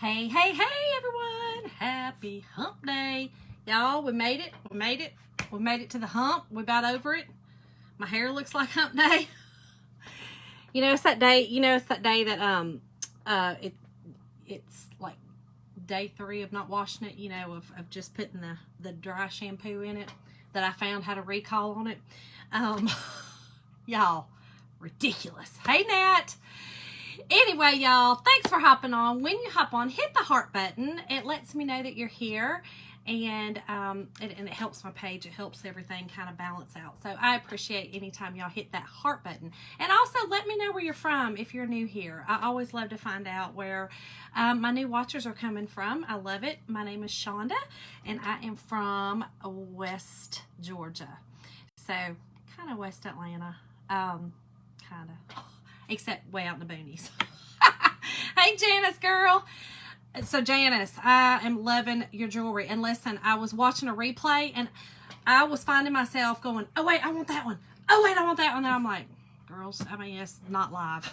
Hey, hey, hey, everyone. Happy hump day. Y'all, we made it. We made it. We made it to the hump. We about over it. My hair looks like hump day. It's that day, it's that day that it's like day 3 of not washing it, of just putting the dry shampoo in it that I found had a recall on it. Y'all, ridiculous. Hey, Nat. Anyway, y'all, thanks for hopping on. When you hop on, hit the heart button. It lets me know that you're here, and it helps my page. It helps everything kind of balance out. So I appreciate anytime y'all hit that heart button. And also let me know where you're from if you're new here. I always love to find out where my new watchers are coming from. I love it. My name is Shonda, and I am from West Georgia. So kind of West Atlanta. Kind of. Except way out in the boonies. Hey, Janice, girl. So, Janice, I am loving your jewelry. And listen, I was watching a replay, and I was finding myself going, oh, wait, I want that one. Oh, wait, I want that one. And I'm like, girls, it's not live.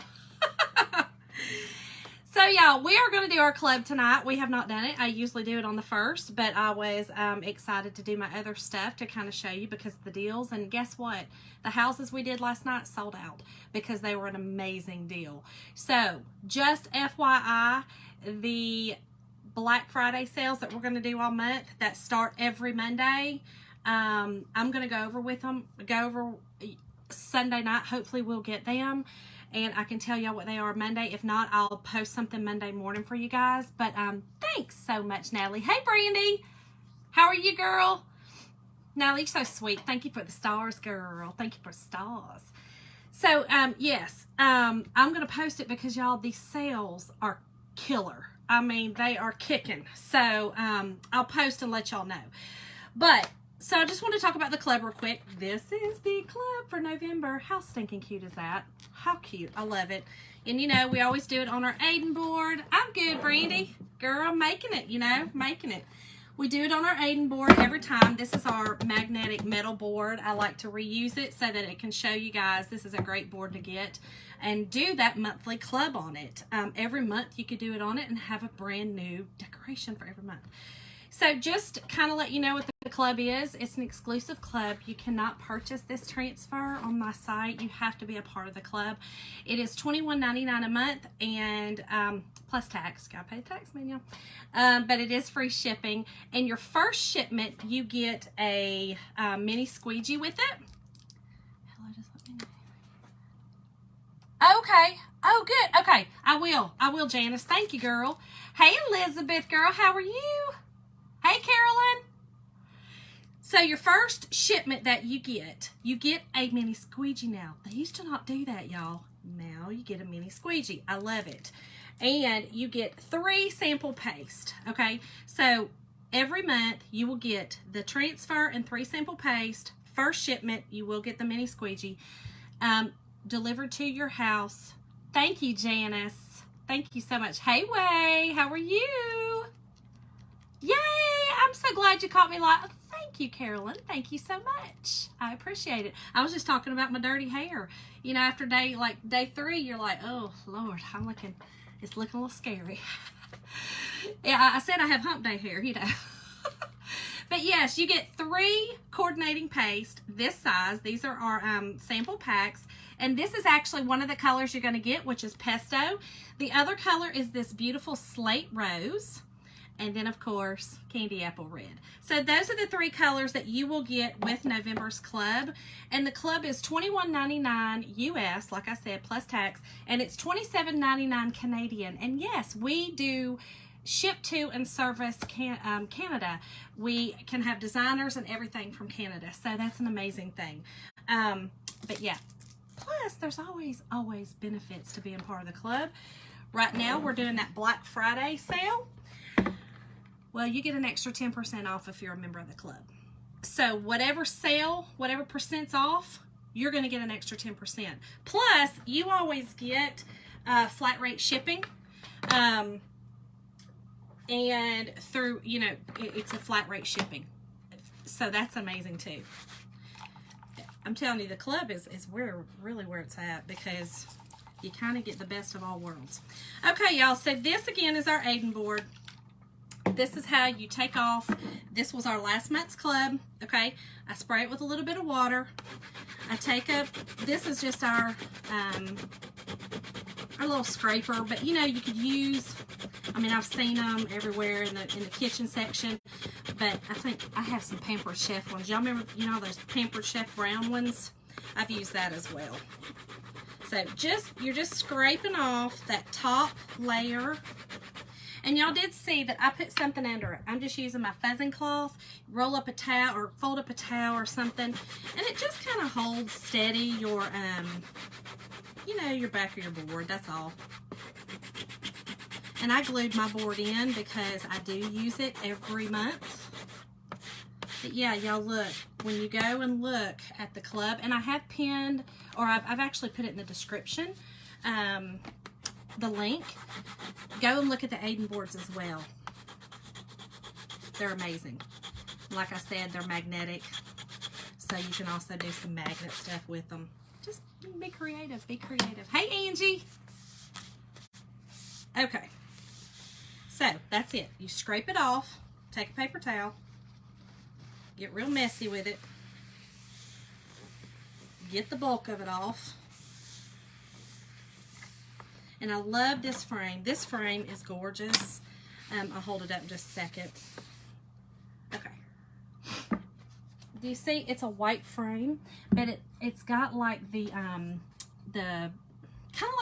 So, y'all, we are going to do our club tonight. We have not done it. I usually do it on the 1st, but I was excited to do my other stuff to kind of show you because of the deals. And guess what? The houses we did last night sold out because they were an amazing deal. So, just FYI, the Black Friday sales that we're going to do all month that start every Monday, I'm going to go over Sunday night. Hopefully, we'll get them. And I can tell y'all what they are Monday. If not, I'll post something Monday morning for you guys. But thanks so much, Natalie. Hey, Brandy. How are you, girl? Natalie, you're so sweet. Thank you for the stars, girl. Thank you for stars. So, yes, I'm going to post it because, y'all, these sales are killer. They are kicking. So, I'll post and let y'all know. But, so I just want to talk about the club real quick. This is the club for November. How stinking cute is that? How cute. I love it. And, we always do it on our Aiden board. I'm good, Brandy. Girl, I'm making it, making it. We do it on our Aiden board every time. This is our magnetic metal board. I like to reuse it so that it can show you guys this is a great board to get and do that monthly club on it. Every month you could do it on it and have a brand new decoration for every month. So just kind of let you know what the club is. It's an exclusive club. You cannot purchase this transfer on my site. You have to be a part of the club. It is $21.99 a month and plus tax. Gotta pay the tax, man, y'all. But it is free shipping. And your first shipment, you get a mini squeegee with it. Hello, just let me know. Okay. Oh, good. Okay. I will, Janice. Thank you, girl. Hey, Elizabeth, girl. How are you? Hey, Carolyn. So your first shipment that you get a mini squeegee now. They used to not do that, y'all. Now you get a mini squeegee. I love it. And you get 3 sample paste, okay? So every month you will get the transfer and 3 sample paste. First shipment, you will get the mini squeegee delivered to your house. Thank you, Janice. Thank you so much. Hey, Way, how are you? Yay! I'm so glad you caught me live. Thank you, Carolyn. Thank you so much. I appreciate it. I was just talking about my dirty hair. After day 3, you're like, oh, Lord, it's looking a little scary. Yeah, I said I have hump day hair, But yes, you get 3 coordinating paste this size. These are our sample packs. And this is actually one of the colors you're going to get, which is pesto. The other color is this beautiful slate rose. And then, of course, candy apple red. So those are the 3 colors that you will get with November's club. And the club is $21.99 US, like I said, plus tax. And it's $27.99 Canadian. And yes, we do ship to and service Canada. We can have designers and everything from Canada. So that's an amazing thing. But yeah, plus there's always benefits to being part of the club. Right now, we're doing that Black Friday sale. Well, you get an extra 10% off if you're a member of the club. So whatever sale, whatever percent's off, you're going to get an extra 10%. Plus, you always get flat rate shipping. And through, it's a flat rate shipping. So that's amazing too. I'm telling you, the club is really where it's at because You kind of get the best of all worlds. Okay, y'all, so this again is our Aiden board. This is how you take off. This was our last month's club, okay? I spray it with a little bit of water. I take up, this is just our little scraper, but you know, you could use, I mean, I've seen them everywhere in the kitchen section, but I think I have some Pampered Chef ones. Y'all remember, you know, those Pampered Chef brown ones? I've used that as well. So you're just scraping off that top layer. And y'all did see that I put something under it. I'm just using my fuzzing cloth, roll up a towel or fold up a towel or something, and it just kind of holds steady your, you know, your back of your board, that's all. And I glued my board in because I do use it every month. But yeah, y'all look, when you go and look at the club, and I have pinned, or I've actually put it in the description, the link, go and look at the Aiden boards as well. They're amazing. Like I said, they're magnetic, so you can also do some magnet stuff with them. Just be creative, be creative. Hey, Angie. Okay, so that's it. You scrape it off, take a paper towel, get real messy with it, get the bulk of it off. And I love this frame. This frame is gorgeous. I'll hold it up in just a second. Okay. Do you see? It's a white frame, but it's got like the kind of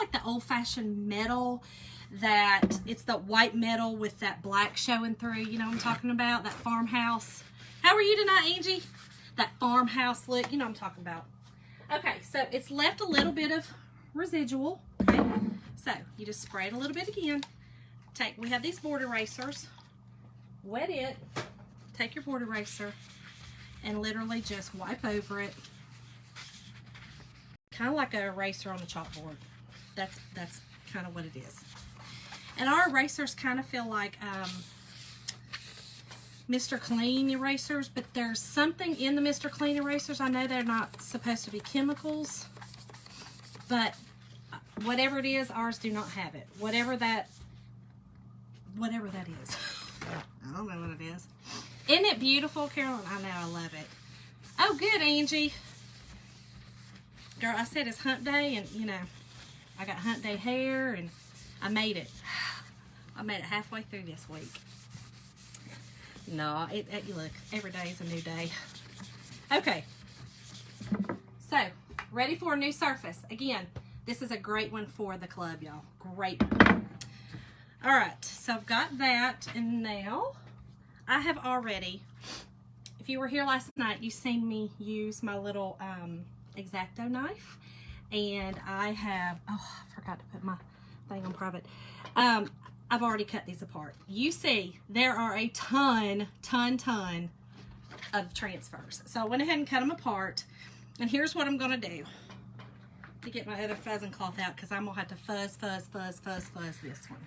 like the old-fashioned metal, that it's the white metal with that black showing through. You know what I'm talking about? That farmhouse. How are you tonight, Angie? That farmhouse look. You know what I'm talking about. Okay, so it's left a little bit of residual. Okay. So you just spray it a little bit again. We have these board erasers. Wet it. Take your board eraser and literally just wipe over it. Kind of like an eraser on the chalkboard. That's kind of what it is. And our erasers kind of feel like Mr. Clean erasers, but there's something in the Mr. Clean erasers. I know they're not supposed to be chemicals, but whatever it is, ours do not have it. Whatever that is. I don't know what it is. Isn't it beautiful, Carolyn? I know, I love it. Oh, good, Angie. Girl, I said it's hump day, and you know, I got hump day hair, and I made it. I made it halfway through this week. No, look, every day is a new day. Okay. So, ready for a new surface. Again, this is a great one for the club, y'all. Great one. All right, so I've got that, and now I have already, if you were here last night, you've seen me use my little X-Acto knife, and I have, oh, I forgot to put my thing on private. I've already cut these apart. You see, there are a ton of transfers. So I went ahead and cut them apart, and here's what I'm gonna do to get my other fuzzing cloth out, because I'm gonna have to fuzz this one.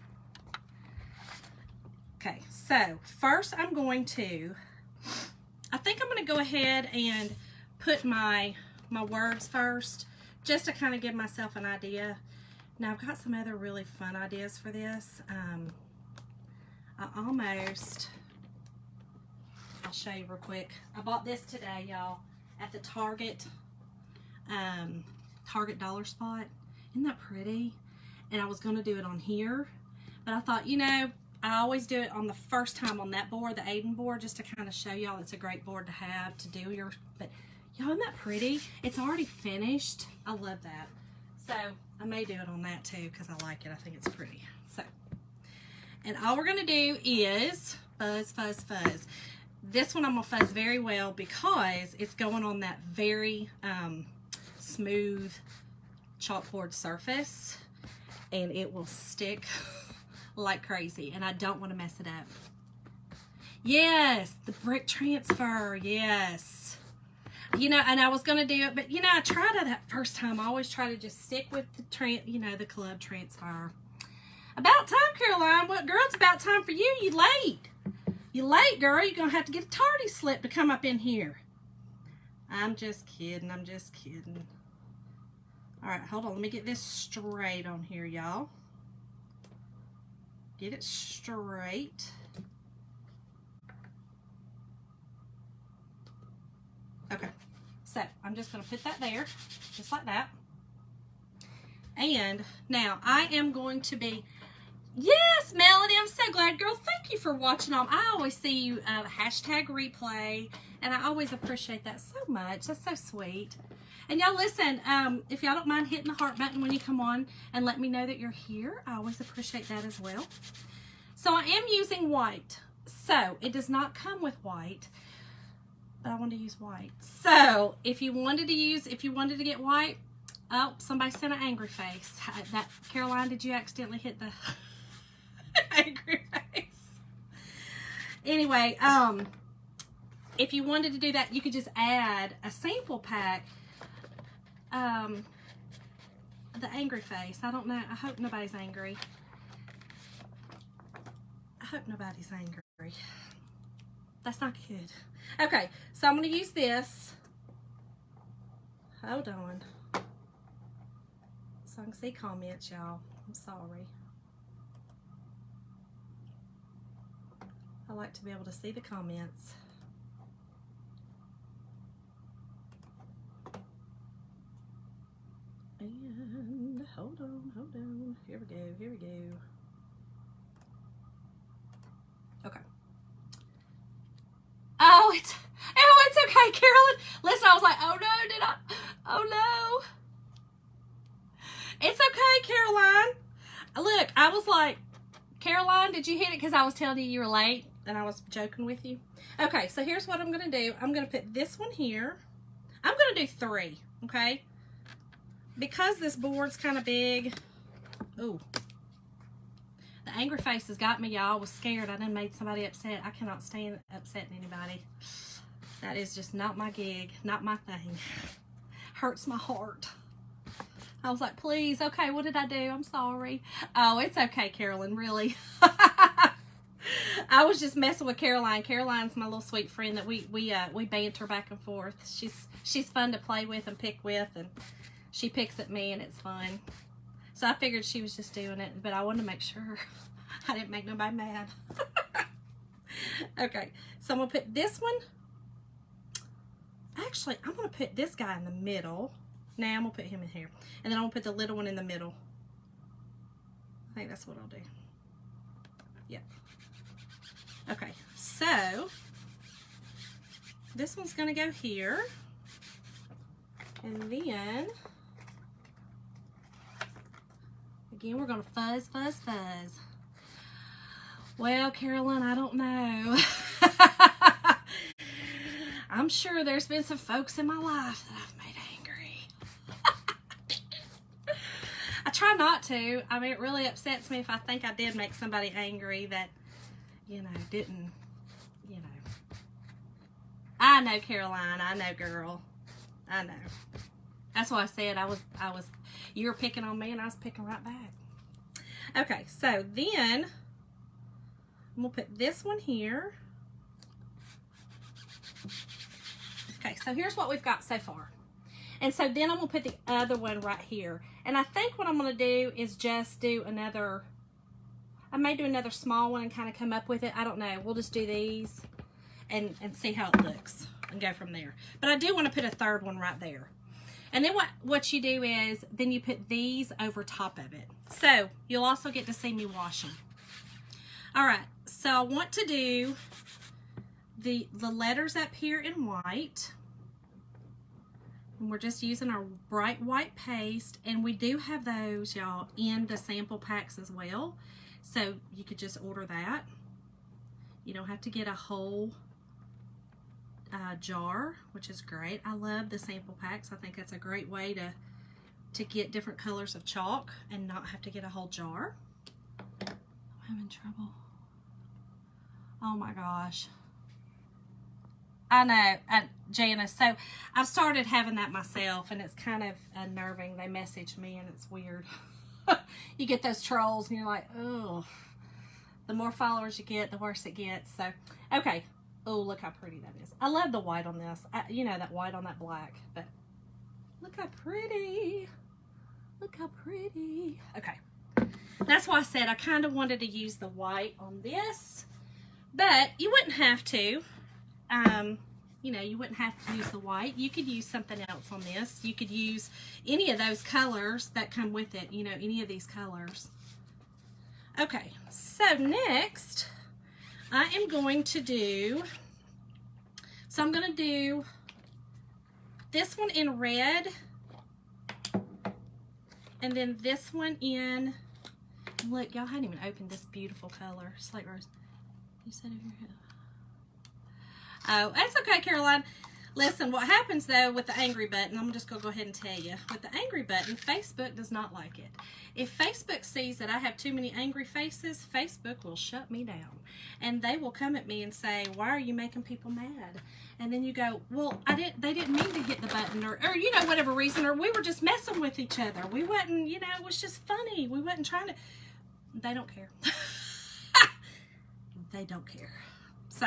Okay, so first I'm going to, I think I'm gonna go ahead and put my words first, just to kind of give myself an idea. Now I've got some other really fun ideas for this. I'll show you real quick. I bought this today, y'all, at the Target dollar spot. Isn't that pretty? And I was gonna do it on here, but I thought, you know, I always do it on the first time on that board, the Aiden board, just to kind of show y'all it's a great board to have to do your, but y'all, isn't that pretty? It's already finished. I love that. So I may do it on that too, because I like it. I think it's pretty. So, and all we're gonna do is fuzz, fuzz, fuzz. This one I'm gonna fuzz very well because it's going on that very smooth chalkboard surface, and it will stick like crazy, and I don't want to mess it up. Yes, the brick transfer, yes. You know, and I was going to do it, but you know, I tried it that first time. I always try to just stick with the the club transfer. About time, Caroline. What, girl, it's about time for you. You late. You late, girl. You're going to have to get a tardy slip to come up in here. I'm just kidding. I'm just kidding. All right, hold on. Let me get this straight on here, y'all. Get it straight. Okay, so I'm just going to put that there, just like that. And now I am going to be, yes, Melody, I'm so glad, girl. Thank you for watching on. I always see you hashtag replay, and I always appreciate that so much. That's so sweet. And y'all listen, if y'all don't mind hitting the heart button when you come on and let me know that you're here, I always appreciate that as well. So I am using white. So it does not come with white, but I want to use white. So if you wanted to get white, oh, somebody sent an angry face. That Caroline, did you accidentally hit the angry face? Anyway, if you wanted to do that, you could just add a sample pack. The angry face. I don't know. I hope nobody's angry. I hope nobody's angry. That's not good. Okay, so I'm going to use this. Hold on. So I can see comments, y'all. I'm sorry. I like to be able to see the comments. And hold on. Here we go. Okay. Oh, it's okay, Carolyn. Listen, I was like, oh no, oh no. It's okay, Caroline. Look, I was like, Caroline, did you hit it? Because I was telling you were late, and I was joking with you. Okay, so here's what I'm going to do. I'm going to put this one here. I'm going to do 3, okay? Because this board's kind of big. Ooh. The angry face has got me, y'all. I was scared. I done made somebody upset. I cannot stand upsetting anybody. That is just not my gig. Not my thing. Hurts my heart. I was like, please. Okay, what did I do? I'm sorry. Oh, it's okay, Carolyn. Really. I was just messing with Caroline. Caroline's my little sweet friend that we banter back and forth. She's fun to play with and pick with, and she picks at me, and it's fun. So I figured she was just doing it, but I wanted to make sure I didn't make nobody mad. Okay, so I'm going to put this one. Actually, I'm going to put this guy in the middle. Now I'm going to put him in here. And then I'm going to put the little one in the middle. I think that's what I'll do. Yep. Okay, so this one's going to go here. And then, again, we're going to fuzz. Well, Caroline, I don't know. I'm sure there's been some folks in my life that I've made angry. I try not to. I mean, it really upsets me if I think I did make somebody angry that, you know, didn't, you know. I know, Caroline. I know, girl. I know. That's why I said you were picking on me and I was picking right back. Okay, so then I'm going to put this one here. Okay, so here's what we've got so far. And so then I'm going to put the other one right here. And I think what I'm going to do is just do another, I may do another small one and kind of come up with it. I don't know. We'll just do these and see how it looks and go from there. But I do want to put a third one right there. And then what you do is then you put these over top of it. So you'll also get to see me wash them. All right, so I want to do the letters up here in white. And we're just using our bright white paste, and we do have those, y'all, in the sample packs as well. So you could just order that. You don't have to get a whole jar, which is great. I love the sample packs. I think that's a great way to get different colors of chalk and not have to get a whole jar. I'm having trouble. Oh my gosh. I know, Janice. So I've started having that myself, and it's kind of unnerving. They message me, and it's weird. You get those trolls, and you're like, oh. The more followers you get, the worse it gets. So, okay. Oh, look how pretty that is. I love the white on this. You know, that white on that black. But look how pretty. Look how pretty. Okay. That's why I said I kind of wanted to use the white on this, but you wouldn't have to. You know, you wouldn't have to use the white. You could use something else on this. You could use any of those colors that come with it, you know, any of these colors. Okay, so next I am going to do, I'm going to do this one in red, and then this one in, look, y'all hadn't even opened this beautiful color, slate rose. You said over here. Oh, that's okay, Caroline. Listen, what happens though with the angry button, I'm just going to go ahead and tell you. With the angry button, Facebook does not like it. If Facebook sees that I have too many angry faces, Facebook will shut me down. And they will come at me and say, why are you making people mad? And then you go, well, they didn't mean to hit the button, or you know, whatever reason, or we were just messing with each other. We wasn't, you know, it was just funny. We wasn't trying to. They don't care. They don't care. So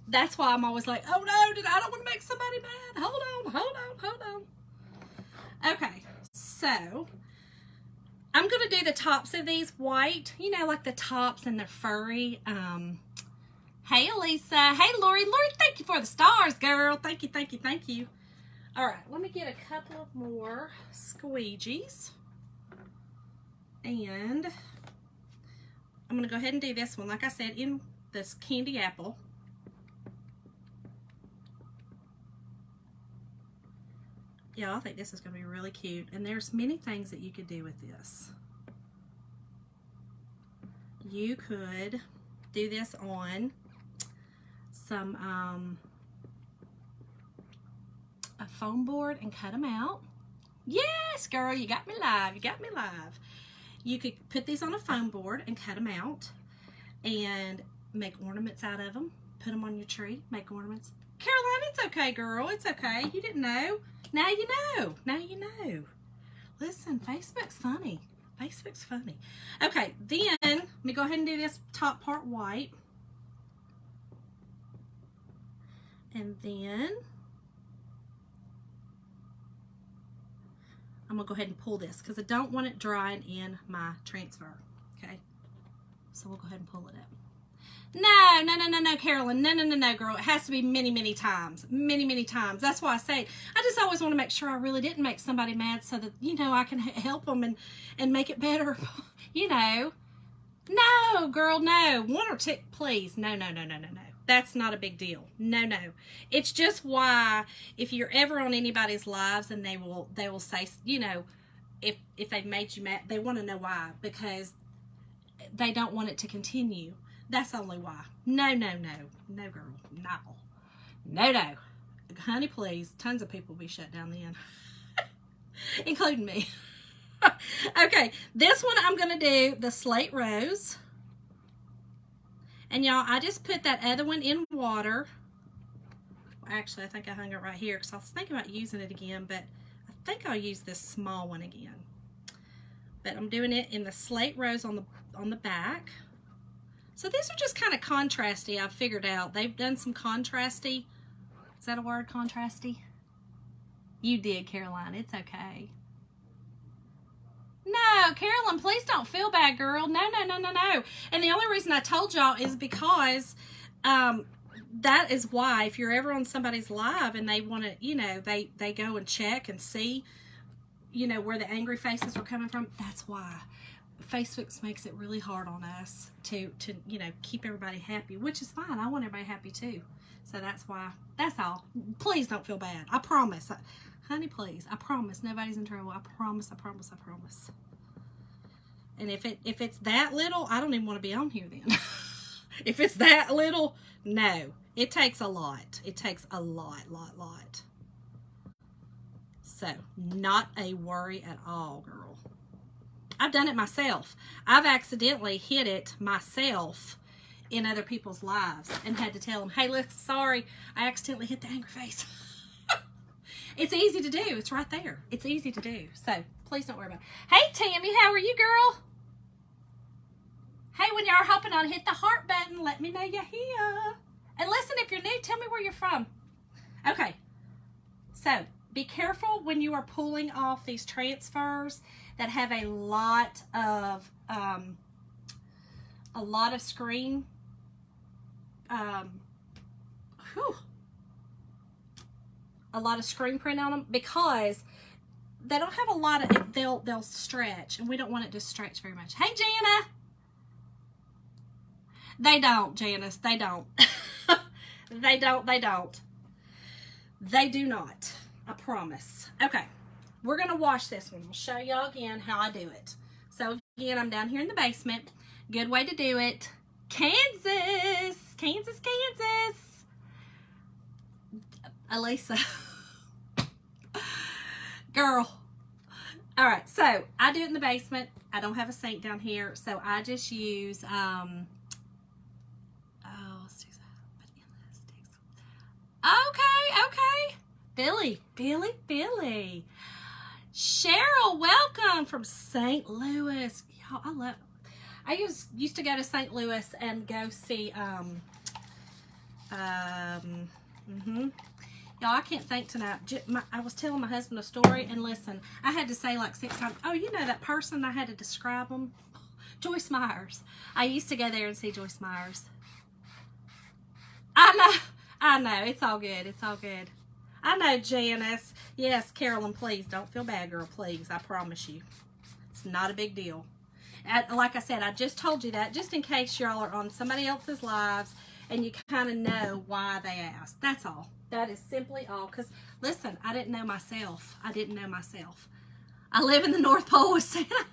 that's why I'm always like, oh no, I don't want to make somebody mad. Hold on. Okay, so I'm going to do the tops of these white, you know, like the tops and they're furry. Hey, Elisa. Hey, Lori. Lori, thank you for the stars, girl. Thank you. All right, let me get a couple of more squeegees. And I'm going to go ahead and do this one, like I said, in this candy apple. Yeah, I think this is going to be really cute. And there's many things that you could do with this. You could do this on some a foam board and cut them out. Yes, girl, you got me live. You could put these on a foam board and cut them out and make ornaments out of them. Put them on your tree, make ornaments. Caroline, it's okay, girl. It's okay. You didn't know. Now you know. Listen, Facebook's funny. Okay, then let me go ahead and do this top part white. And then I'm going to go ahead and pull this because I don't want it drying in my transfer. Okay, so we'll go ahead and pull it up. No, Carolyn. No, girl. It has to be many times. Many times. That's why I say, I just always want to make sure I really didn't make somebody mad so that, you know, I can help them and make it better. You know. No, girl, no. One or two, please. No. That's not a big deal. No. It's just why if you're ever on anybody's lives and they will say, you know, if they've made you mad, they want to know why, because they don't want it to continue. That's only why. No, girl, no. Honey, please. Tons of people will be shut down then, including me. Okay, this one I'm going to do the slate rose. And y'all, I just put that other one in water. Actually, I think I hung it right here because I was thinking about using it again, but I think I'll use this small one again. But I'm doing it in the slate rose on the back. So these are just kind of contrasty, I've figured out. They've done some contrasty. Is that a word, contrasty? You did, Caroline. It's okay. No, Carolyn, please don't feel bad, girl. No. And the only reason I told y'all is because that is why if you're ever on somebody's live and they want to, you know, they go and check and see, you know, where the angry faces are coming from, that's why. Facebook makes it really hard on us to you know, keep everybody happy, which is fine. I want everybody happy too. So that's why. That's all. Please don't feel bad. I promise. Honey, please. I promise nobody's in trouble. I promise. And if it's that little, I don't even want to be on here then. If it's that little, no. It takes a lot. It takes a lot. So, not a worry at all, girl. I've done it myself. I've accidentally hit it myself in other people's lives and had to tell them, hey, look, sorry, I accidentally hit the angry face. It's easy to do. It's right there. It's easy to do. So please don't worry about it. Hey, Tammy, how are you, girl? Hey, when y'all are hopping on, hit the heart button. Let me know you're here. And listen, if you're new, tell me where you're from. Okay. So be careful when you are pulling off these transfers that have a lot of screen, a lot of screen print on them, because they don't have a lot of, they'll stretch, and we don't want it to stretch very much. Hey, Jana. They don't, Janice. They don't. They don't. They do not. I promise. Okay. We're going to wash this one. I'll show y'all again how I do it. So, again, I'm down here in the basement. Good way to do it. Kansas. Kansas, Kansas. Elisa. Girl. All right. So, I do it in the basement. I don't have a sink down here. So, I just use, Okay. Billy. Cheryl, welcome from St. Louis. Y'all, I used to go to St. Louis and go see, y'all, I can't think tonight. I was telling my husband a story, and listen, I had to say like 6 times, oh, you know that person I had to describe them? Joyce Myers. I used to go there and see Joyce Myers. I know. It's all good. I know, Janice. Yes, Carolyn, please don't feel bad, girl. Please, I promise you. It's not a big deal. Like I said, I just told you that just in case y'all are on somebody else's lives and you kind of know why they asked. That's all. That is simply all. Because, listen, I didn't know myself. I live in the North Pole with Santa.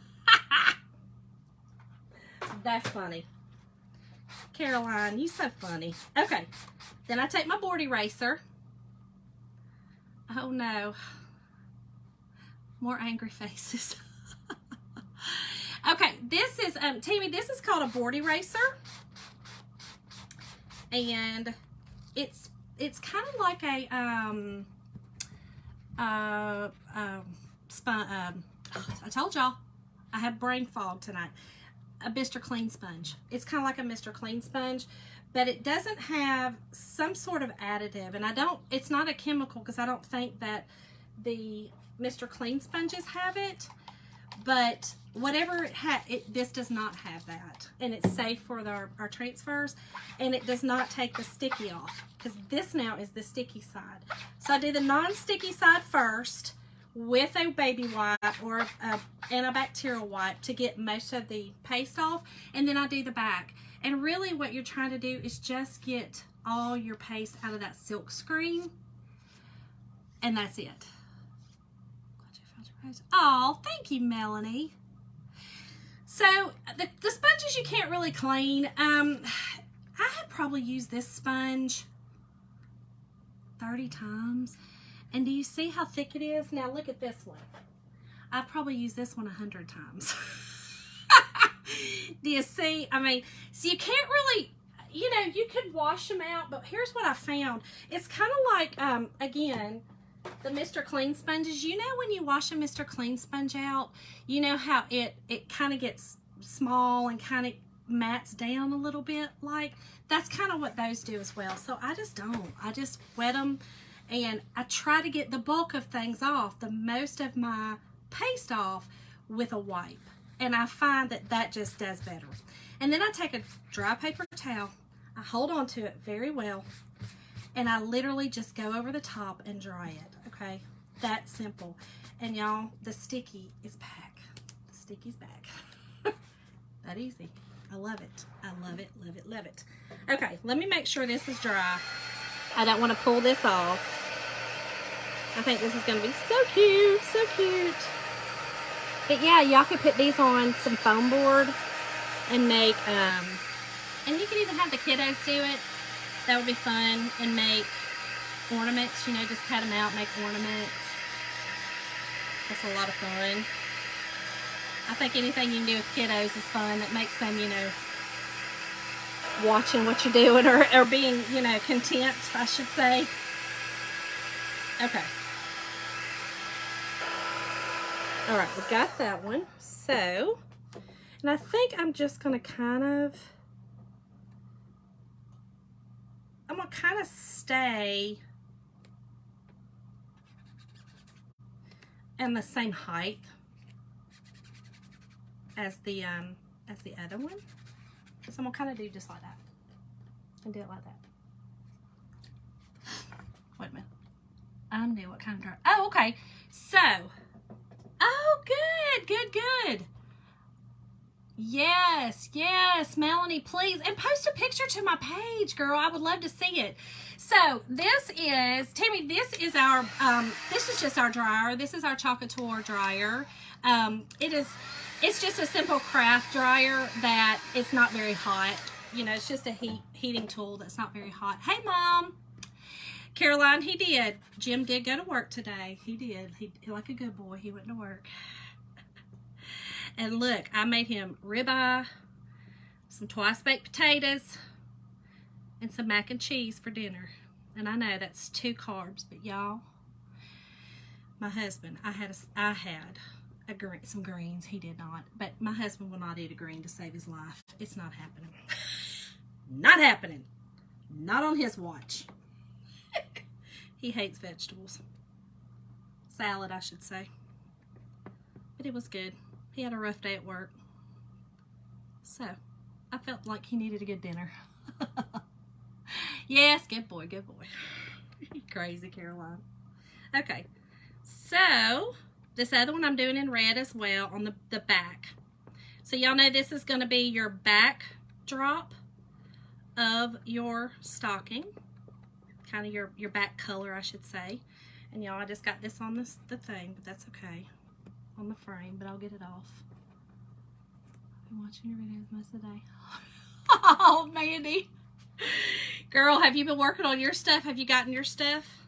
That's funny. Caroline, you so funny. Okay. Then I take my board eraser. Oh no. More angry faces. Okay, this is, Tammy, this is called a board eraser. And it's kind of like a, I told y'all, I have brain fog tonight. A Mr. Clean Sponge. It's kind of like a Mr. Clean Sponge, but it doesn't have some sort of additive, and it's not a chemical, because I don't think that the Mr. Clean Sponges have it, but whatever this does not have that, and it's safe for our transfers, and it does not take the sticky off, because this now is the sticky side. So I do the non-sticky side first with a baby wipe or an antibacterial wipe to get most of the paste off, and then I do the back. And really what you're trying to do is just get all your paste out of that silk screen, and that's it. Glad you found your paste. Oh, thank you, Melanie. So the sponges you can't really clean. I have probably used this sponge 30 times. And do you see how thick it is? Now look at this one. I've probably used this one 100 times. Do you see? I mean, so you can't really, you know, you could wash them out, but here's what I found. It's kind of like, again, the Mr. Clean Sponges. You know when you wash a Mr. Clean Sponge out, you know how it kind of gets small and kind of mats down a little bit? Like, that's kind of what those do as well. So I just don't. I just wet them. And I try to get the bulk of things off, the most of my paste off, with a wipe. And I find that just does better. And then I take a dry paper towel. I hold on to it very well. And I literally just go over the top and dry it. Okay? That simple. And y'all, the sticky is back. The sticky's back. That easy. I love it. I love it, love it, love it. Okay, let me make sure this is dry. I don't want to pull this off. I think this is going to be so cute, so cute. But yeah, y'all could put these on some foam board and make, and you can even have the kiddos do it. That would be fun. And make ornaments, you know, just cut them out, make ornaments. That's a lot of fun. I think anything you can do with kiddos is fun. That makes them, you know, watching what you're doing, or being, you know, content, I should say. Okay. All right, we got that one. So, and I think I'm just going to kind of stay in the same height. as the other one. So I'm gonna kind of do just like that and do it like that. Wait a minute. I knew what kind of dry. Oh, okay. So, oh, good. Yes, Melanie, please. And post a picture to my page, girl. I would love to see it. So, this is, Tammy, this is our, this is just our dryer. This is our Chocator dryer. It's just a simple craft dryer that it's not very hot. You know, it's just a heating tool that's not very hot. Hey, Mom. Caroline, he did. Jim did go to work today. He did. He like a good boy. He went to work. And look, I made him ribeye, some twice-baked potatoes, and some mac and cheese for dinner. And I know that's 2 carbs, but y'all, my husband, I had some greens. He did not. But my husband will not eat a green to save his life. It's not happening. Not happening. Not on his watch. He hates vegetables. Salad, I should say. But it was good. He had a rough day at work. So, I felt like he needed a good dinner. Yes, good boy. Crazy, Caroline. Okay. So, this other one I'm doing in red as well on the back. So, y'all know this is going to be your backdrop of your stocking. Kind of your back color, I should say. And y'all, I just got this on the thing, but that's okay. On the frame, but I'll get it off. I've been watching your videos most of the day. Oh, Mandy. Girl, have you been working on your stuff? Have you gotten your stuff?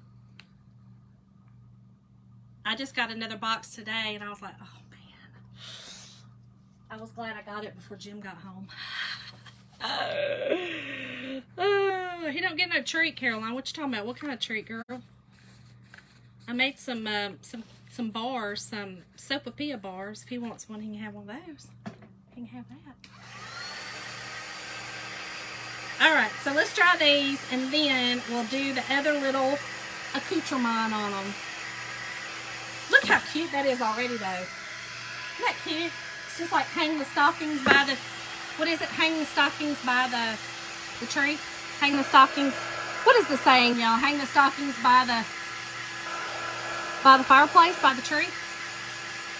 I just got another box today, and I was like, oh, man. I was glad I got it before Jim got home. He don't get no treat, Caroline. What you talking about? What kind of treat, girl? I made some bars, some Sopapilla bars. If he wants one, he can have one of those. He can have that. Alright, so let's try these, and then we'll do the other little accoutrement on them. Look how cute that is already, though. Isn't that cute? It's just like hang the stockings by the... What is it? Hang the stockings by the tree? Hang the stockings... What is the saying, y'all? Hang the stockings by the fireplace, by the tree.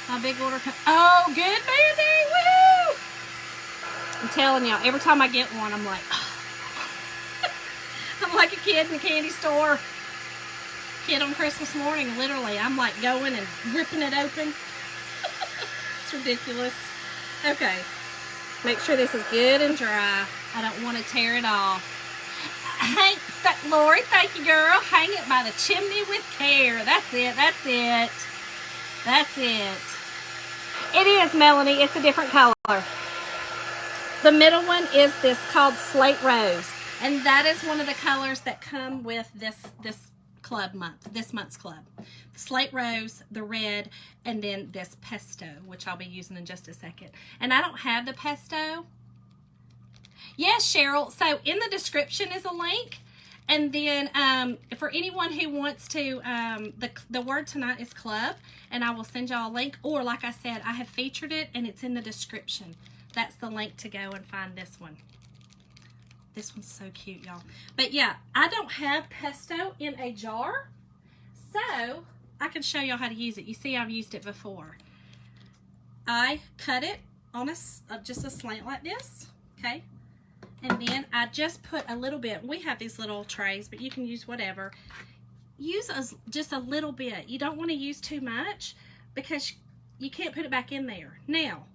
My big order. Oh, good, Mandy! Woo! I'm telling y'all, every time I get one, I'm like, I'm like a kid in the candy store. Kid on Christmas morning, literally. I'm like going and ripping it open. It's ridiculous. Okay. Make sure this is good and dry. I don't want to tear it off. Hang that, Lori, thank you, girl. Hang it by the chimney with care. That's it. It is, Melanie. It's a different color. The middle one is this called Slate Rose. And that is one of the colors that come with this club month, this month's club. Slate Rose, the red, and then this Pesto, which I'll be using in just a second. And I don't have the Pesto. Yes, Cheryl. So in the description is a link. And then for anyone who wants to, the word tonight is club. And I will send y'all a link. Or like I said, I have featured it and it's in the description. That's the link to go and find this one. This one's so cute, y'all. But yeah, I don't have Pesto in a jar. So I can show y'all how to use it. You see I've used it before. I cut it on just a slant like this. Okay. And then I just put a little bit. We have these little trays, but you can use whatever. Use just a little bit. You don't want to use too much because you can't put it back in there. Now,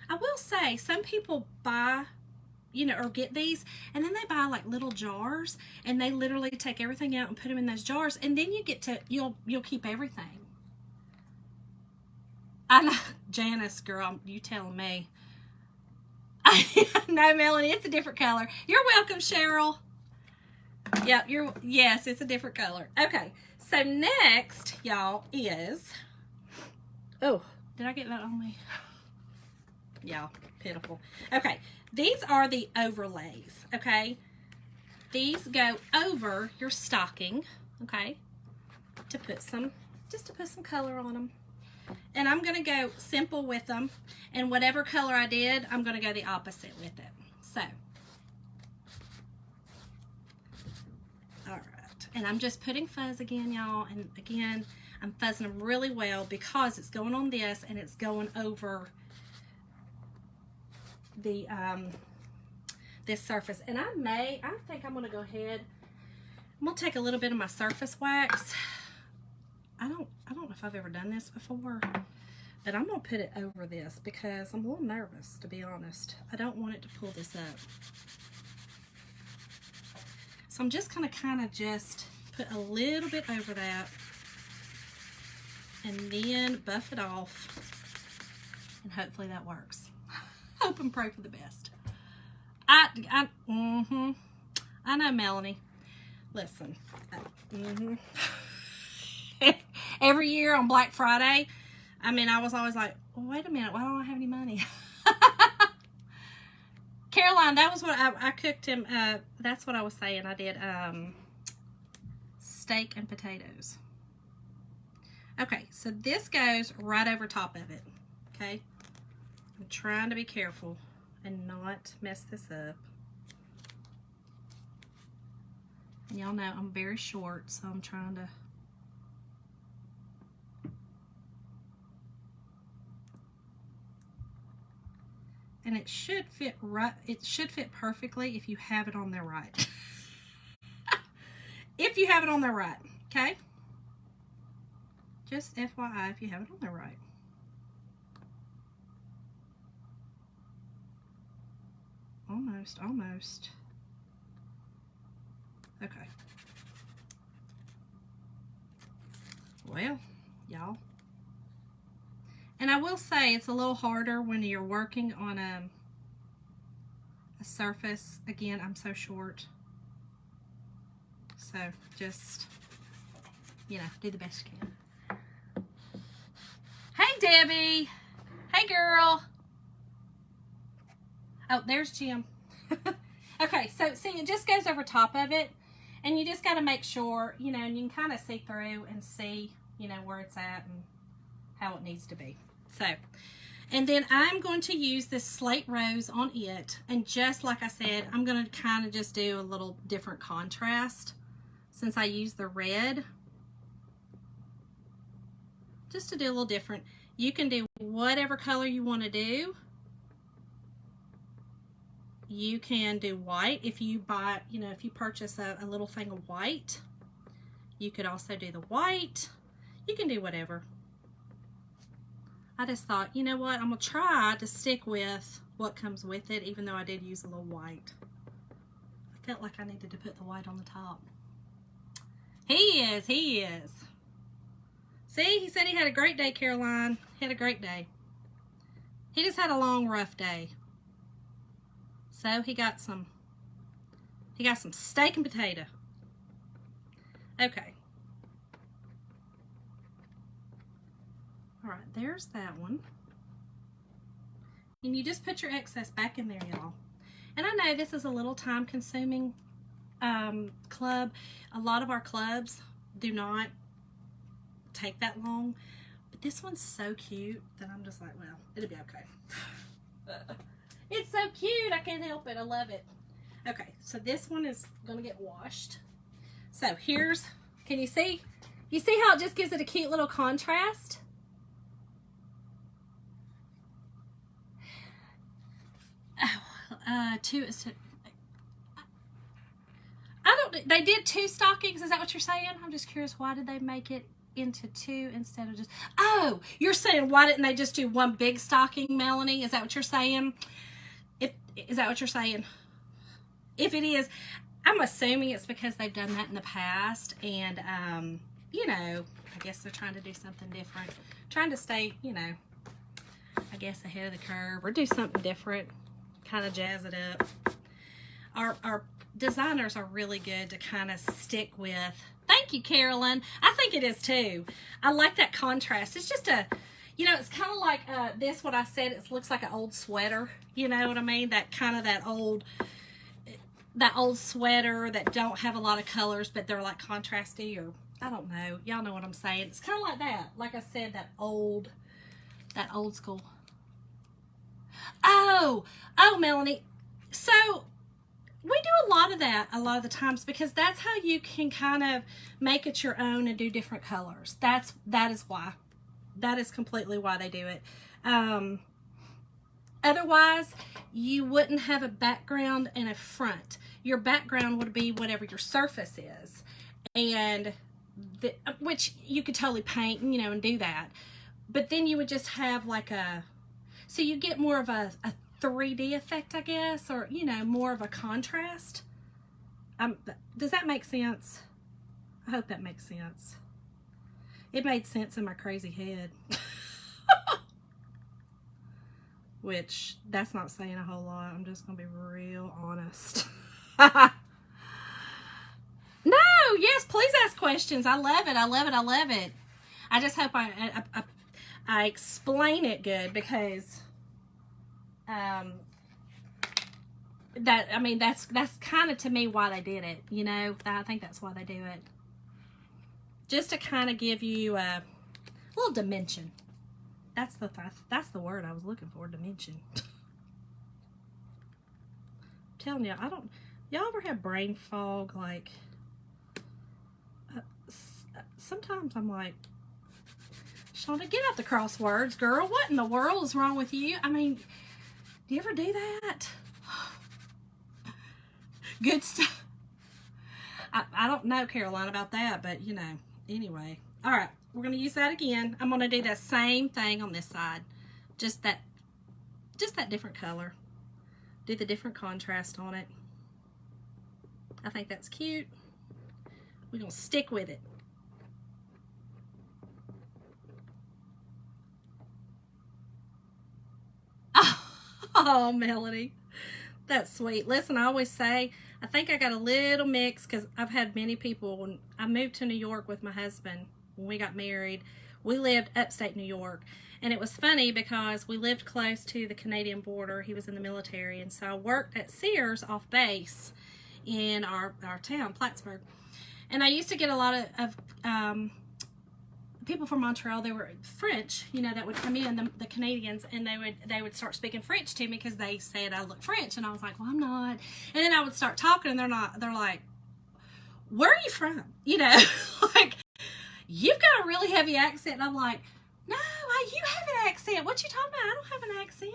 I will say some people buy, you know, or get these, and then they buy like little jars, and they literally take everything out and put them in those jars, and then you get to, you'll keep everything. I know, Janice, girl, you telling me. No, Melanie, it's a different color. You're welcome, Cheryl. Yep, yes, it's a different color. Okay, so next, y'all, is, oh, did I get that on me? Yeah, pitiful. Okay, these are the overlays, okay? These go over your stocking, okay? Just to put some color on them. And I'm going to go simple with them. And whatever color I did, I'm going to go the opposite with it. So, all right. And I'm just putting fuzz again, y'all. And again, I'm fuzzing them really well because it's going on this and it's going over the this surface. And I think I'm going to go ahead. I'm going to take a little bit of my surface wax. I don't know if I've ever done this before, but I'm going to put it over this because I'm a little nervous, to be honest. I don't want it to pull this up. So I'm just going to kind of just put a little bit over that and then buff it off, and hopefully that works. Hope and pray for the best. I know, Melanie. Listen, every year on Black Friday, I mean, I was always like, well, wait a minute, why don't I have any money? Caroline, that was what I cooked him. That's what I was saying. I did steak and potatoes. Okay, so this goes right over top of it. Okay, I'm trying to be careful and not mess this up. And y'all know I'm very short, so I'm trying to. And it should fit right. It should fit perfectly if you have it on there right. If you have it on there right, okay? Just FYI, if you have it on there right. Almost, almost. Okay. Well, y'all. And I will say it's a little harder when you're working on a surface. Again, I'm so short. So just, you know, do the best you can. Hey, Debbie. Hey, girl. Oh, there's Jim. Okay, so see, it just goes over top of it. And you just got to make sure, you know, and you can kind of see through and see, you know, where it's at and how it needs to be. So, and then I'm going to use this slate rose on it. And just like I said, I'm going to kind of just do a little different contrast since I used the red. Just to do a little different. You can do whatever color you want to do. You can do white if you buy, you know, if you purchase a little thing of white. You could also do the white. You can do whatever. I just thought, you know what, I'm going to try to stick with what comes with it, even though I did use a little white. I felt like I needed to put the white on the top. He is. See, he said he had a great day, Caroline. He had a great day. He just had a long, rough day. So he got some steak and potato. Okay. All right, there's that one. And you just put your excess back in there, y'all. And I know this is a little time-consuming club. A lot of our clubs do not take that long. But this one's so cute that I'm just like, well, it'll be okay. It's so cute. I can't help it. I love it. Okay, so this one is going to get washed. So here's, can you see? You see how it just gives it a cute little contrast? They did 2 stockings. Is that what you're saying? I'm just curious, why did they make it into 2 instead of just, oh, you're saying why didn't they just do 1 big stocking, Melanie? Is that what you're saying? Is that what you're saying? If it is, I'm assuming it's because they've done that in the past, and you know, I guess they're trying to do something different, trying to stay, you know, I guess ahead of the curve, or do something different, kind of jazz it up. Our designers are really good to kind of stick with. Thank you, Carolyn. I think it is too. I like that contrast. It's just a, you know, it's kind of like this, what I said, it looks like an old sweater. You know what I mean? That kind of that old sweater that don't have a lot of colors, but they're like contrasty, or I don't know. Y'all know what I'm saying. It's kind of like that. Like I said, that old school. Oh, Melanie. So we do a lot of that a lot of the times because that's how you can kind of make it your own and do different colors. That is why. That is completely why they do it. Otherwise, you wouldn't have a background and a front. Your background would be whatever your surface is, and which you could totally paint, and do that. But then you would just have like so you get more of a 3D effect, I guess, or more of a contrast. Does that make sense? I hope that makes sense. It made sense in my crazy head. Which, that's not saying a whole lot. I'm just going to be real honest. No, yes, please ask questions. I love it. I love it. I love it. I just hope I explain it good because that's kind of to me why they did it. I think that's why they do it. Just to kind of give you a little dimension. That's the word I was looking for, dimension. I'm telling you, y'all ever have brain fog? Like, sometimes I'm like, Shonda, get out the crosswords, girl. What in the world is wrong with you? I mean, do you ever do that? Good stuff. I don't know, Caroline, about that, but anyway. All right. We're going to use that again. I'm going to do the same thing on this side. Just that different color. Do the different contrast on it. I think that's cute. We're going to stick with it. Oh, Melanie. That's sweet. Listen, I always say, I think I got a little mix because I've had many people. When I moved to New York with my husband, when we got married, we lived upstate New York. And it was funny because we lived close to the Canadian border. He was in the military. And so I worked at Sears off base in our town, Plattsburgh. And I used to get a lot of people from Montreal. They were French, that would come in, the Canadians, and they would start speaking French to me because they said I look French. And I was like, well, I'm not. And then I would start talking and they're like, where are you from? Like, you've got a really heavy accent. And I'm like, no, you have an accent. What you talking about? I don't have an accent.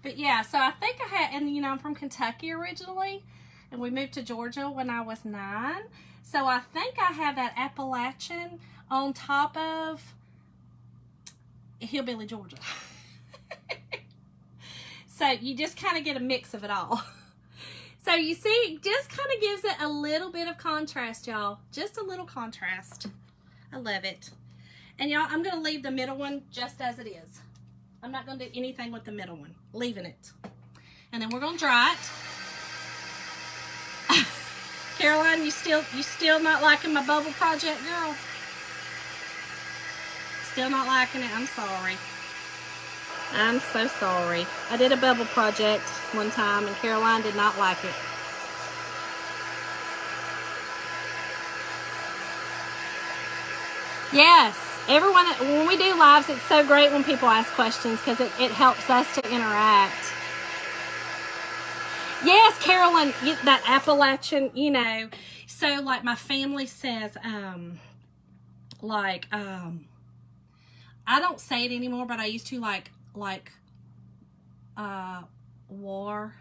But yeah, so I think I had, and I'm from Kentucky originally, and we moved to Georgia when I was 9. So I think I have that Appalachian on top of Hillbilly, Georgia. So you just kind of get a mix of it all. So you see, it just kind of gives it a little bit of contrast, y'all. Just a little contrast. I love it. And y'all, I'm going to leave the middle one just as it is. I'm not going to do anything with the middle one. Leaving it. And then we're going to dry it. Caroline, you still not liking my bubble project, girl? Still not liking it? I'm sorry. I'm so sorry. I did a bubble project one time and Caroline did not like it. Yes, everyone, when we do lives, it's so great when people ask questions because it helps us to interact. Yes, Carolyn, that Appalachian, so like my family says, I don't say it anymore, but I used to like war.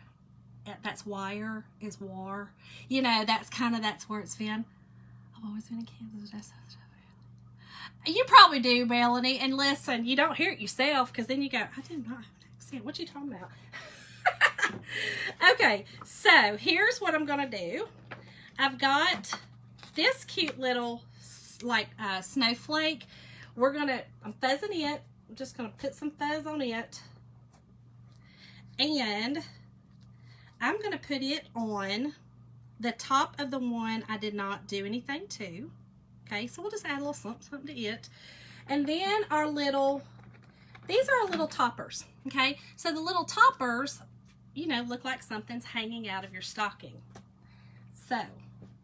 That's wire is war. That's where it's been. I've always been in Kansas. You probably do, Melanie. And listen, you don't hear it yourself because then you go, I do not have an accent. What you talking about? Okay, so here's what I'm going to do. I've got this cute little snowflake. I'm fuzzing it. I'm just going to put some fuzz on it. And I'm going to put it on the top of the one I did not do anything to. Okay, so we'll just add a little something to it. And then these are our little toppers. Okay, so the little toppers, look like something's hanging out of your stocking. So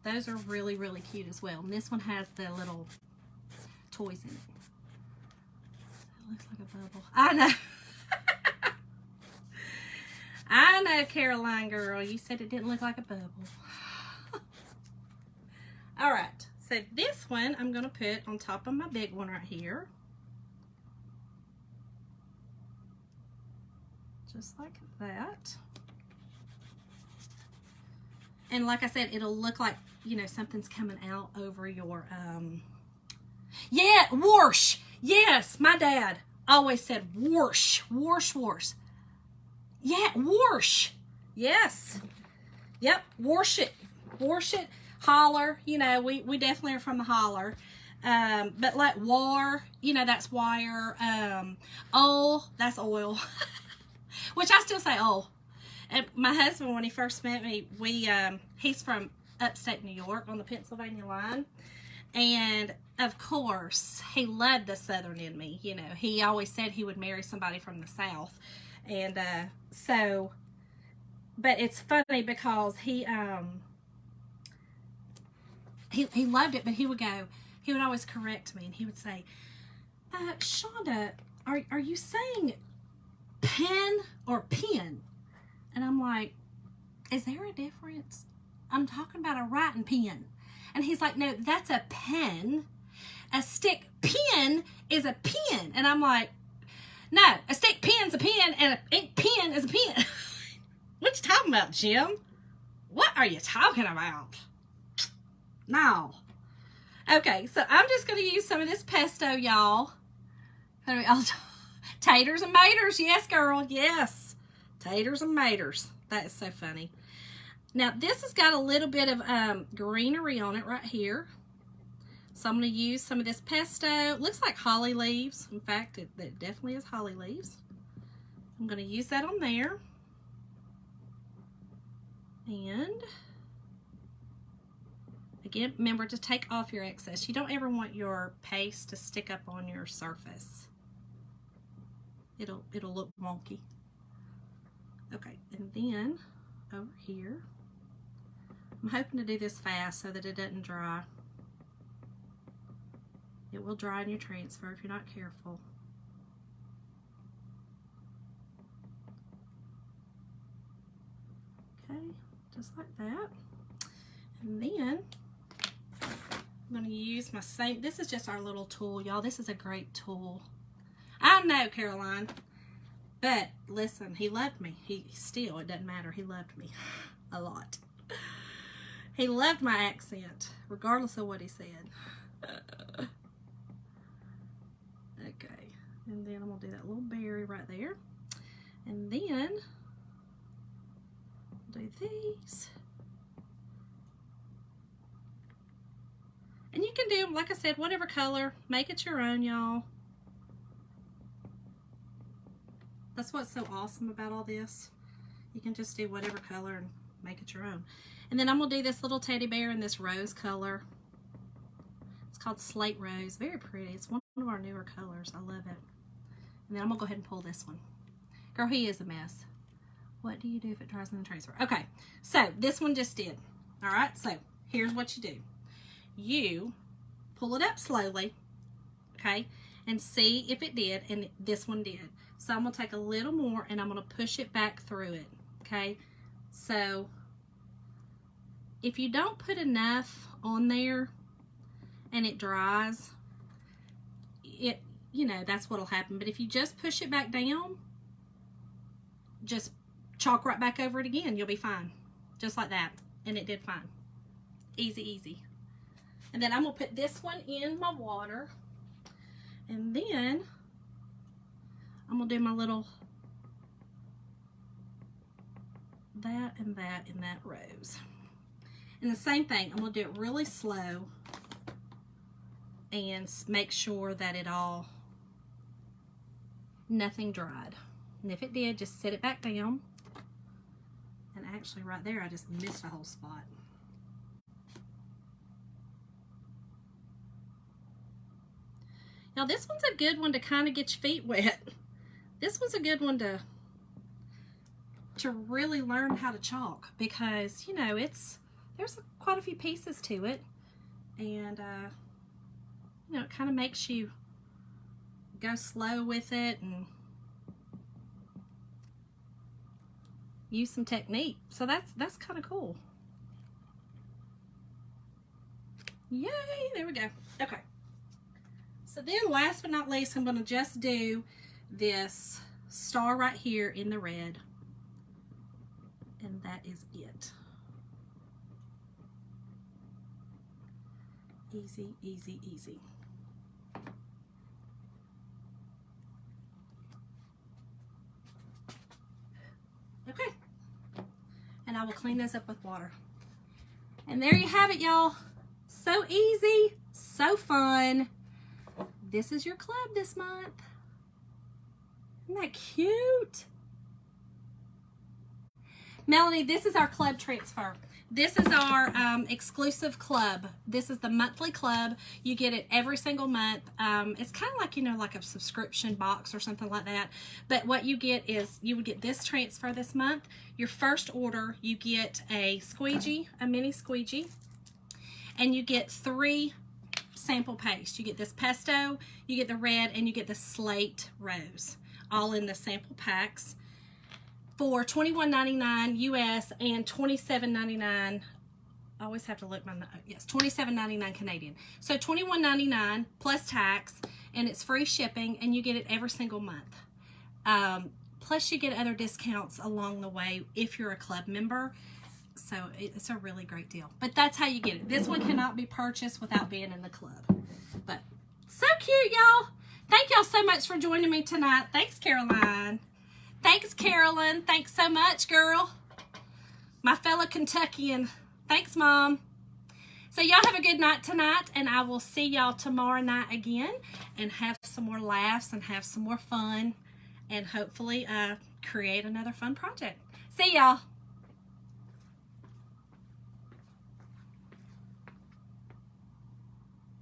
those are really, really cute as well. And this one has the little toys in it. It looks like a bubble. I know. I know, Caroline girl. You said it didn't look like a bubble. All right. So this one I'm going to put on top of my big one right here. Just like that. And like I said, it'll look like, you know, something's coming out over your, yeah, whoosh. Yes, my dad always said whoosh, whoosh, whoosh. Yeah, whoosh. Yes. Yep, whoosh it. Whoosh it. Holler. You know, we definitely are from the holler. But like war, you know, that's wire. Oil, that's oil. Which I still say oil. And my husband, when he first met me, he's from upstate New York on the Pennsylvania line. And of course, he loved the Southern in me. You know, he always said he would marry somebody from the South. And but it's funny because he loved it, but he would always correct me, and he would say, Shonda, are you saying pen or pin? And I'm like, is there a difference? I'm talking about a writing pen. And he's like, no, that's a pen. A stick pin is a pen. And I'm like, no, a stick pen's a pen and an ink pen is a pen. What you talking about, Jim? What are you talking about? No. Okay, so I'm just going to use some of this pesto, y'all. Taters and maters. Yes, girl. Yes. Taters and maters. That is so funny. Now, this has got a little bit of greenery on it right here. So I'm going to use some of this pesto. It looks like holly leaves. In fact, it definitely is holly leaves. I'm going to use that on there. And again, remember to take off your excess. You don't ever want your paste to stick up on your surface. It'll look wonky. Okay, and then over here, I'm hoping to do this fast so that it doesn't dry. It will dry in your transfer if you're not careful. Okay, just like that. And then I'm going to use my same, this is just our little tool, y'all. This is a great tool. I know, Caroline. But listen, he loved me. He still, it doesn't matter. He loved me a lot. He loved my accent, regardless of what he said. Okay, and then I'm gonna do that little berry right there, and then do these. And you can do, like I said, whatever color. Make it your own, y'all. That's what's so awesome about all this. You can just do whatever color and make it your own. And then I'm going to do this little teddy bear in this rose color. It's called Slate Rose. Very pretty. It's one of our newer colors. I love it. And then I'm going to go ahead and pull this one. Girl, he is a mess. What do you do if it dries in the transfer? Okay, so this one just did. All right, so here's what you do. You pull it up slowly, okay, and see if it did, and this one did. So I'm going to take a little more and I'm going to push it back through it, okay? So if you don't put enough on there and it dries, it, you know, that's what'll happen. But if you just push it back down, just chalk right back over it again, you'll be fine. Just like that. And it did fine. Easy, easy. And then I'm going to put this one in my water. And then I'm going to do my little that and that and that rose. And the same thing, I'm going to do it really slow and make sure that it all, nothing dried. And if it did, just set it back down. And actually right there, I just missed a whole spot. Now this one's a good one to kind of get your feet wet. This one's a good one to really learn how to chalk, because, you know, it's there's quite a few pieces to it, and you know, it kind of makes you go slow with it and use some technique. So that's kind of cool. Yay, there we go. Okay. So then last but not least, I'm going to just do this star right here in the red. And that is it. Easy, easy, easy. Okay. And I will clean those up with water. And there you have it, y'all. So easy, so fun. This is your club this month. Isn't that cute? Melanie, this is our club transfer. This is our exclusive club. This is the monthly club. You get it every single month. It's kind of like, you know, like a subscription box or something like that. But what you get is, you would get this transfer this month. Your first order, you get a squeegee, a mini squeegee, and you get 3 sample paste. You get this pesto, you get the red, and you get the slate rose, all in the sample packs for $21.99 US and $27.99. I always have to look my, yes, $27.99 Canadian. So $21.99 plus tax, and it's free shipping, and you get it every single month. Plus you get other discounts along the way if you're a club member. So it's a really great deal. But that's how you get it. This one cannot be purchased without being in the club. But so cute, y'all. Thank y'all so much for joining me tonight. Thanks, Caroline. Thanks, Carolyn. Thanks so much, girl. My fellow Kentuckian. Thanks, Mom. So y'all have a good night tonight, and I will see y'all tomorrow night again and have some more laughs and have some more fun and hopefully create another fun project. See y'all.